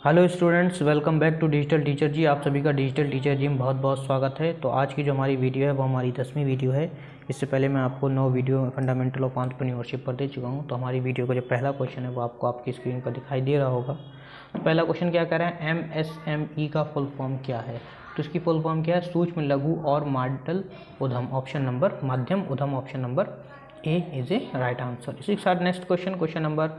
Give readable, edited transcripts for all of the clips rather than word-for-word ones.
Hello students, welcome back to digital teacher जी। आप सभी का डिजिटल टीचर जी में बहुत बहुत स्वागत है। तो आज की जो हमारी वीडियो है वो हमारी 10वीं वीडियो है। इससे पहले मैं आपको 9 वीडियो फंडामेंटल ऑफ एंटरप्रेन्योरशिप पर दे चुका हूँ। तो हमारी वीडियो का जो पहला क्वेश्चन है वो आपको आपकी स्क्रीन पर दिखाई दे रहा होगा। तो पहला क्वेश्चन क्या कह रहा है, MSME का फुल फॉर्म क्या है। तो इसकी फुल फॉर्म क्या है, सूक्ष्म लघु और मध्यम उद्यम। ऑप्शन नंबर मध्यम उद्यम, option number A is a right answer. इसी के साथ नेक्स्ट क्वेश्चन नंबर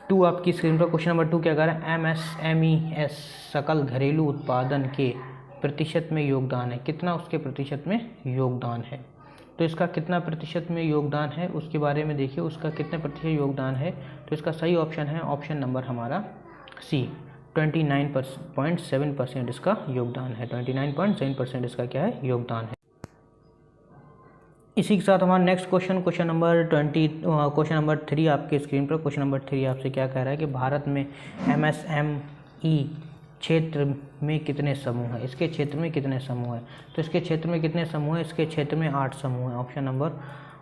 2 आपकी स्क्रीन पर। क्वेश्चन नंबर 2 क्या कह रहा है, MSME सकल घरेलू उत्पादन के प्रतिशत में योगदान है। कितना उसके प्रतिशत में योगदान है। तो इसका कितना प्रतिशत में योगदान है उसके बारे में देखिए, उसका कितने प्रतिशत योगदान है। तो इसका सही ऑप्शन है ऑप्शन नंबर हमारा सी, 29.7% इसका योगदान है। 29.7% इसका क्या है, योगदान है। इसी के साथ हमारा नेक्स्ट क्वेश्चन नंबर 3 आपके स्क्रीन पर। क्वेश्चन नंबर 3 आपसे क्या कह रहा है कि भारत में MSME क्षेत्र में कितने समूह हैं। इसके क्षेत्र में कितने समूह हैं। तो इसके क्षेत्र में कितने समूह हैं, इसके क्षेत्र में 8 समूह हैं। ऑप्शन नंबर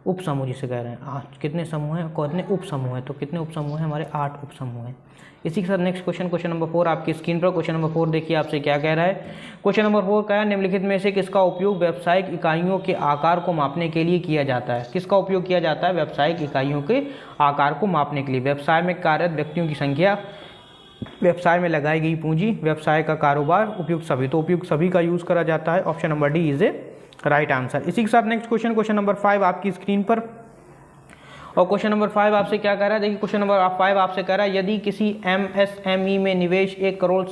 उप समूह जिसे कह रहे हैं, कितने समूह हैं, कितने उप समूह हैं। तो कितने उप समूह हैं, हमारे 8 उप समूह हैं। इसी के साथ नेक्स्ट क्वेश्चन नंबर 4 आपकी स्क्रीन पर। क्वेश्चन नंबर 4 देखिए आपसे क्या कह रहा है। क्वेश्चन नंबर 4 का है, निम्नलिखित में से किसका उपयोग व्यावसायिक इकाइयों के आकार को मापने के लिए किया जाता है। किसका उपयोग किया जाता है व्यावसायिक इकाइयों के आकार को मापने के लिए। व्यवसाय में कार्यरत व्यक्तियों की संख्या, व्यवसाय में लगाई गई पूंजी, व्यवसाय का कारोबार, उपयुक्त सभी। तो उपयुक्त सभी का यूज करा जाता है। Option number D is a right answer. इसी के साथ नेक्स्ट क्वेश्चन नंबर 5 आपकी स्क्रीन पर। और क्वेश्चन नंबर 5 आपसे क्या कह रहा है, देखिए क्वेश्चन नंबर 5 आपसे कह रहा है, यदि किसी MSME में निवेश 1 करोड़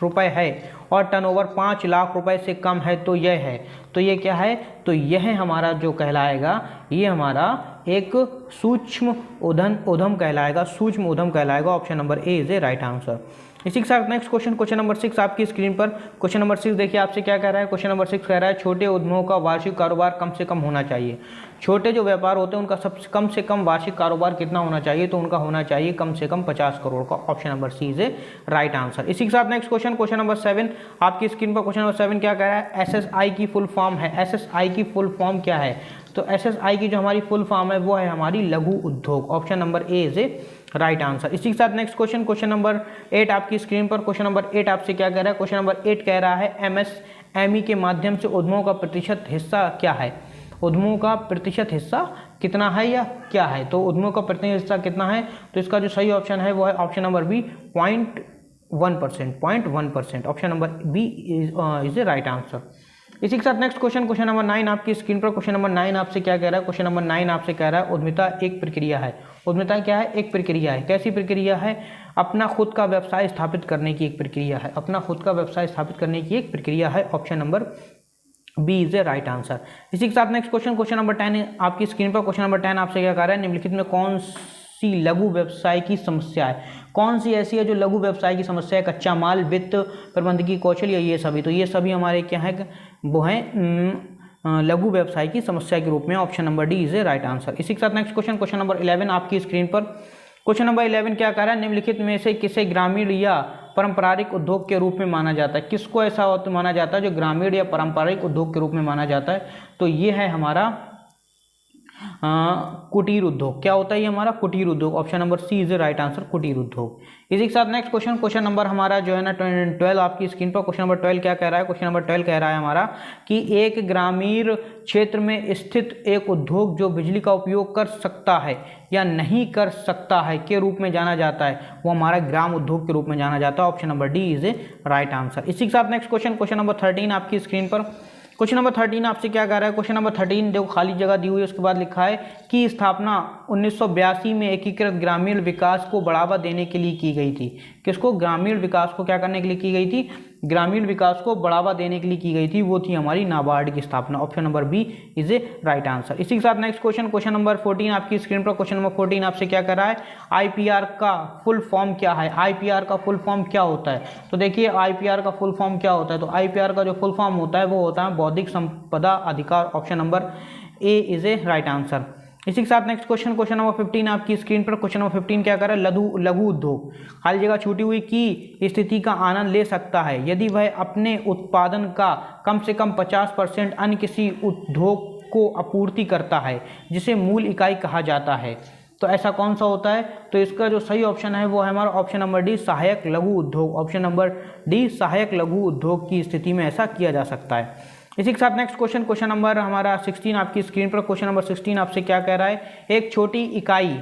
रुपए है और टर्नओवर 5 लाख रुपए से कम है तो यह है। तो ये क्या है, तो यह हमारा जो कहलाएगा, ये हमारा एक सूक्ष्म उद्यम कहलाएगा, सूक्ष्म उद्यम कहलाएगा। Option number A is a right answer. इसी के साथ नेक्स्ट क्वेश्चन नंबर 6 आपकी स्क्रीन पर। क्वेश्चन नंबर 6 देखिए आपसे क्या कह रहा है। क्वेश्चन नंबर 6 कह रहा है, छोटे उद्यमों का वार्षिक कारोबार कम से कम होना चाहिए। छोटे जो व्यापार होते हैं उनका कम से कम वार्षिक कारोबार कितना होना चाहिए। तो उनका होना चाहिए कम से कम 50 करोड़ का। Option number C is a right answer. इसी के साथ नेक्स्ट क्वेश्चन नंबर 7 आपकी स्क्रीन पर। क्वेश्चन नंबर 7 क्या कह रहा है, SSI की फुल फॉर्म है। SSI की फुल फॉर्म क्या है। तो SSI की जो हमारी फुल फॉर्म है वो है हमारी लघु उद्योग। Option number A is a right answer. इसी के साथ नेक्स्ट क्वेश्चन नंबर 8 आपकी स्क्रीन पर। क्वेश्चन नंबर 8 आपसे क्या कह रहा है। क्वेश्चन नंबर 8 कह रहा है, MSME के माध्यम से उद्यमों का प्रतिशत हिस्सा क्या है। उद्यमों का प्रतिशत हिस्सा कितना है या क्या है। तो उद्यमों का प्रतिशत हिस्सा कितना है। तो इसका जो सही ऑप्शन है वो है option number B, 0.1%। Option number B is a right answer. इसी के साथ नेक्स्ट क्वेश्चन नंबर 9 आपकी स्क्रीन पर। क्वेश्चन नंबर 9 आपसे क्या कह रहा है। क्वेश्चन नंबर 9 आपसे कह रहा है, उद्यमिता एक प्रक्रिया है। उद्यमिता क्या है, एक प्रक्रिया है। कैसी प्रक्रिया है, अपना खुद का व्यवसाय स्थापित करने की एक प्रक्रिया है। अपना खुद का व्यवसाय स्थापित करने की एक प्रक्रिया है। Option number B is a right answer. इसी के साथ नेक्स्ट क्वेश्चन नंबर 10 आपकी स्क्रीन पर। क्वेश्चन नंबर 10 आपसे क्या कह रहा है, निम्नलिखित में कौन सी लघु व्यवसाय की समस्या है। कौन सी ऐसी है जो लघु व्यवसाय की समस्या है। कच्चा माल, वित्त, प्रबंधकीय कौशल या ये सभी। तो ये सभी हमारे क्या है, वो हैं लघु व्यवसाय की समस्या के रूप में। Option number D is a right answer. इसी के साथ नेक्स्ट क्वेश्चन नंबर 11 आपकी स्क्रीन पर। क्वेश्चन नंबर 11 क्या कह रहा है, निम्नलिखित में से किसे ग्रामीण या पारंपरिक उद्योग के रूप में माना जाता है। किसको ऐसा माना जाता है जो ग्रामीण या पारंपरिक उद्योग के रूप में माना जाता है। तो ये है हमारा कुटीर उद्योग। क्या होता है ये हमारा कुटीर उद्योग। Option number C is a right answer, कुटीर उद्योग। इसी के साथ नेक्स्ट क्वेश्चन नंबर हमारा जो है ना 12 आपकी स्क्रीन पर। क्वेश्चन नंबर 12 क्या कह रहा है। क्वेश्चन नंबर 12 कह रहा है हमारा कि एक ग्रामीण क्षेत्र में स्थित एक उद्योग जो बिजली का उपयोग कर सकता है या नहीं कर सकता है के रूप में जाना जाता है, वो हमारा ग्राम उद्योग के रूप में जाना जाता है। Option number D is a right answer. इसी के साथ नेक्स्ट क्वेश्चन नंबर 13 आपकी स्क्रीन पर। क्वेश्चन नंबर 13 आपसे क्या कह रहा है। क्वेश्चन नंबर 13 देखो खाली जगह दी हुई है, उसके बाद लिखा है कि स्थापना 1982 में एकीकृत ग्रामीण विकास को बढ़ावा देने के लिए की गई थी। किसको, ग्रामीण विकास को क्या करने के लिए की गई थी, ग्रामीण विकास को बढ़ावा देने के लिए की गई थी। वो थी हमारी नाबार्ड की स्थापना। Option number B is a right answer. इसी के साथ नेक्स्ट क्वेश्चन नंबर 14 आपकी स्क्रीन पर। क्वेश्चन नंबर 14 आपसे क्या कर रहा है, IPR का फुल फॉर्म क्या है। IPR का फुल फॉर्म क्या होता है। तो देखिए IPR का फुल फॉर्म क्या होता है। तो IPR का जो फुल फॉर्म होता है वो होता है बौद्धिक संपदा अधिकार। Option number A is a right answer. इसी के साथ नेक्स्ट क्वेश्चन नंबर 15 आपकी स्क्रीन पर। क्वेश्चन नंबर 15 क्या कर रहा है, लघु उद्योग खाली जगह छूटी हुई की स्थिति का आनंद ले सकता है यदि वह अपने उत्पादन का कम से कम 50% अन्य किसी उद्योग को आपूर्ति करता है जिसे मूल इकाई कहा जाता है। तो ऐसा कौन सा होता है? तो इसका जो सही ऑप्शन है वो है हमारा ऑप्शन नंबर डी, सहायक लघु उद्योग। ऑप्शन नंबर डी, सहायक लघु उद्योग की स्थिति में ऐसा किया जा सकता है। इसी के साथ नेक्स्ट क्वेश्चन नंबर हमारा 16 आपकी स्क्रीन पर। क्वेश्चन नंबर 16 आपसे क्या कह रहा है? एक छोटी इकाई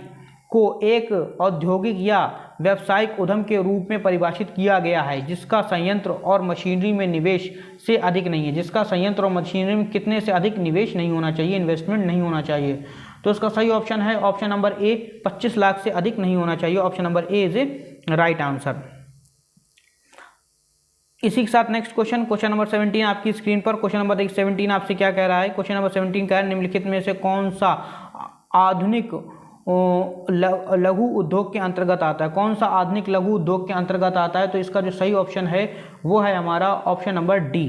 को एक औद्योगिक या व्यावसायिक उद्यम के रूप में परिभाषित किया गया है जिसका संयंत्र और मशीनरी में निवेश से अधिक नहीं है। जिसका संयंत्र और मशीनरी में कितने से अधिक निवेश नहीं होना चाहिए, इन्वेस्टमेंट नहीं होना चाहिए। तो इसका सही ऑप्शन है ऑप्शन नंबर ए, 25 लाख से अधिक नहीं होना चाहिए। Option number A is a right answer. इसी के साथ नेक्स्ट क्वेश्चन नंबर 17 आपकी स्क्रीन पर। क्वेश्चन नंबर 17 आपसे क्या कह रहा है? क्वेश्चन नंबर 17 कह रहा है निम्नलिखित में से कौन सा आधुनिक लघु उद्योग के अंतर्गत आता है? कौन सा आधुनिक लघु उद्योग के अंतर्गत आता है? तो इसका जो सही ऑप्शन है वो है हमारा option number D,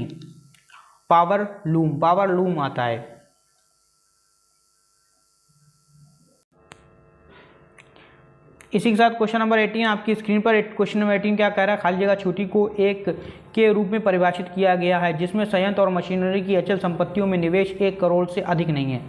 power loom आता है। इसी के साथ क्वेश्चन नंबर 18 आपकी स्क्रीन पर। क्वेश्चन नंबर 18 क्या कह रहा है? खाली जगह छोटी को एक के रूप में परिभाषित किया गया है जिसमें संयंत्र और मशीनरी की अचल संपत्तियों में निवेश 1 करोड़ से अधिक नहीं है।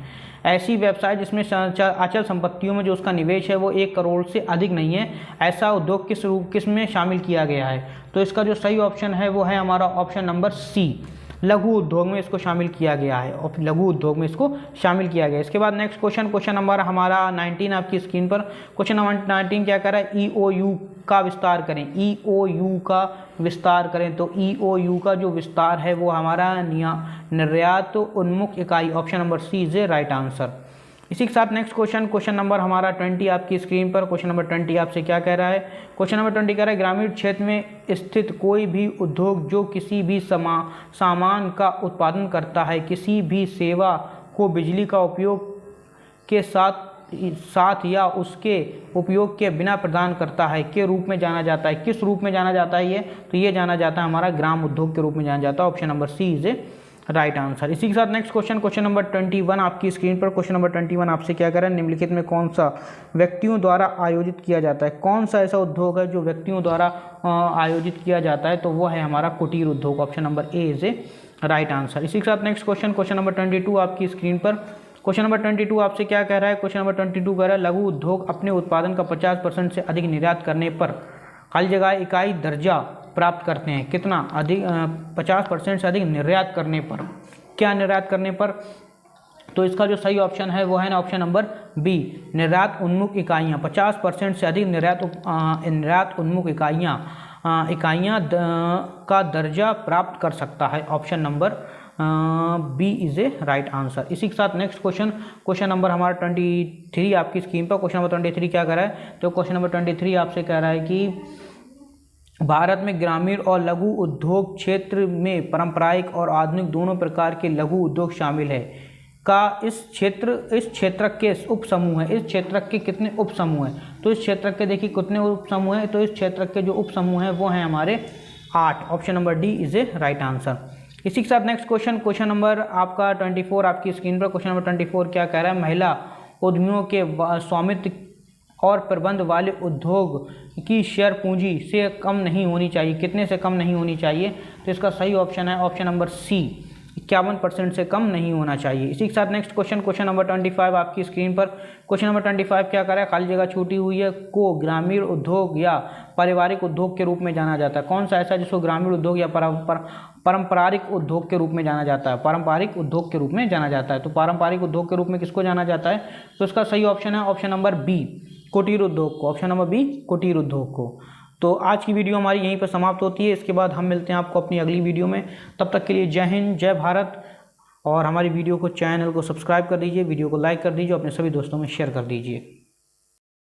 ऐसी व्यवसाय जिसमें अचल संपत्तियों में जो उसका निवेश है वो 1 करोड़ से अधिक नहीं है, ऐसा उद्योग किस में शामिल किया गया है? तो इसका जो सही ऑप्शन है वो है हमारा ऑप्शन नंबर सी, लघु उद्योग में इसको शामिल किया गया है। और लघु उद्योग में इसको शामिल किया गया है। इसके बाद नेक्स्ट क्वेश्चन नंबर हमारा 19 आपकी स्क्रीन पर। क्वेश्चन नंबर 19 क्या कर रहा है? EOU का विस्तार करें। EOU का विस्तार करें। तो EOU का जो विस्तार है वो हमारा निर्यात उन्मुख इकाई। Option number C is a right answer. इसी के साथ नेक्स्ट क्वेश्चन नंबर हमारा 20 आपकी स्क्रीन पर। क्वेश्चन नंबर 20 आपसे क्या कह रहा है? क्वेश्चन नंबर 20 कह रहा है ग्रामीण क्षेत्र में स्थित कोई भी उद्योग जो किसी भी सामान का उत्पादन करता है, किसी भी सेवा को बिजली का उपयोग के साथ या उसके उपयोग के बिना प्रदान करता है के रूप में जाना जाता है। किस रूप में जाना जाता है ये? तो ये जाना जाता है हमारा ग्राम उद्योग के रूप में जाना जाता है। Option number C is a right answer. इसी के साथ नेक्स्ट क्वेश्चन नंबर 21 आपकी स्क्रीन पर। क्वेश्चन नंबर 21 आपसे क्या कर रहा है? निम्नलिखित में कौन सा व्यक्तियों द्वारा आयोजित किया जाता है? कौन सा ऐसा उद्योग है जो व्यक्तियों द्वारा आयोजित किया जाता है? तो वो है हमारा कुटीर उद्योग। Option number A is a right answer. इसी के साथ नेक्स्ट क्वेश्चन नंबर 22 आपकी स्क्रीन पर। क्वेश्चन नंबर 22 आपसे क्या कह रहा है? क्वेश्चन नंबर 22 कह रहा है लघु उद्योग अपने उत्पादन का 50% से अधिक निर्यात करने पर खाली जगह इकाई दर्जा प्राप्त करते हैं। कितना अधिक? 50% से अधिक निर्यात करने पर। क्या निर्यात करने पर? तो इसका जो सही ऑप्शन है वो है ना ऑप्शन नंबर बी, निर्यात उन्मुख इकाइयाँ। 50% से अधिक निर्यात उन्मुख इकाइयाँ का दर्जा प्राप्त कर सकता है। Option number B is a right answer. इसी के साथ नेक्स्ट क्वेश्चन नंबर हमारा 23 आपकी स्क्रीन पर। क्वेश्चन नंबर 23 क्या कर रहा है? तो क्वेश्चन नंबर 23 आपसे कह रहा है कि भारत में ग्रामीण और लघु उद्योग क्षेत्र में पारंपरिक और आधुनिक दोनों प्रकार के लघु उद्योग शामिल है का इस क्षेत्र के उप समूह है। इस क्षेत्र के कितने उप समूह हैं? तो इस क्षेत्र के देखिए कितने उप समूह हैं? तो इस क्षेत्र के जो उप समूह हैं वो हैं हमारे 8। Option number D is a right answer. इसी के साथ नेक्स्ट क्वेश्चन नंबर आपका 24 आपकी स्क्रीन पर। क्वेश्चन नंबर 24 क्या कह रहा है? महिला उद्यमियों के स्वामित्व और प्रबंध वाले उद्योग की शेयर पूंजी से कम नहीं होनी चाहिए। कितने से कम नहीं होनी चाहिए? तो इसका सही ऑप्शन है ऑप्शन नंबर सी, 51% से कम नहीं होना चाहिए। इसी के साथ नेक्स्ट क्वेश्चन नंबर 25 आपकी स्क्रीन पर। क्वेश्चन नंबर 25 क्या कर रहा है? खाली जगह छूटी हुई है को ग्रामीण उद्योग या पारिवारिक उद्योग के रूप में जाना जाता है। कौन सा ऐसा जिसको ग्रामीण उद्योग या पारंपरिक उद्योग के रूप में जाना जाता है? पारंपरिक उद्योग के रूप में जाना जाता है। तो पारंपरिक उद्योग के रूप में किसको जाना जाता है? तो इसका सही ऑप्शन है ऑप्शन नंबर बी, कुटीर उद्योग को। ऑप्शन नंबर बी, कुटीर उद्योग को। तो आज की वीडियो हमारी यहीं पर समाप्त होती है। इसके बाद हम मिलते हैं आपको अपनी अगली वीडियो में। तब तक के लिए जय हिंद, जय भारत। और हमारी वीडियो को, चैनल को सब्सक्राइब कर दीजिए, वीडियो को लाइक कर दीजिए, अपने सभी दोस्तों में शेयर कर दीजिए।